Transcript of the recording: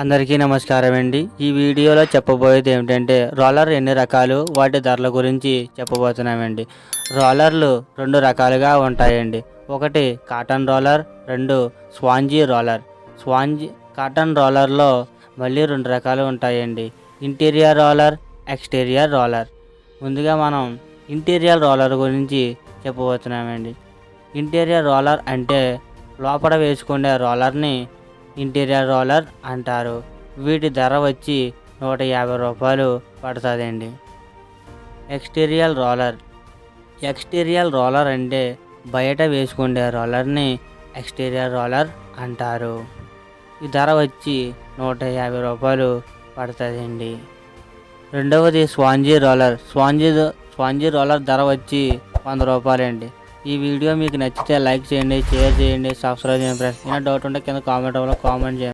అందరికీ నమస్కారం అండి. ఈ వీడియోలో చెప్పబోయేది ఏమిటంటే రోలర్ ఎన్ని రకాలు, వాటి ధరల గురించి చెప్పబోతున్నామండి. రోలర్లు రెండు రకాలుగా ఉంటాయండి. ఒకటి కాటన్ రోలర్, రెండు స్పాంజీ రోలర్. కాటన్ రోలర్లో మళ్ళీ రెండు రకాలు ఉంటాయండి. Interior roller, exterior roller. ముందుగా మనం ఇంటీరియర్ రోలర్ గురించి చెప్పబోతున్నామండి. ఇంటీరియర్ రోలర్ అంటే లోపల వేసుకునే రోలర్ని ఇంటీరియర్ రోలర్ అంటారు. వీటి ధర వచ్చి 150 రూపాయలు పడుతుందండి. ఎక్స్టీరియర్ రోలర్ అంటే బయట వేసుకునే రోలర్ని ఎక్స్టీరియర్ రోలర్ అంటారు. ఈ ధర వచ్చి 150 రూపాయలు పడుతుందండి. రెండవది స్పాంజీ రోలర్ ధర వచ్చి 100 రూపాయలండి. ఈ వీడియో మీకు నచ్చితే లైక్ చేయండి, షేర్ చేయండి, సబ్స్క్రైబ్ చేయండి ఫ్రెండ్స్. ఏమైనా డౌట్ ఉంటే కింద కామెంట్ చేయండి.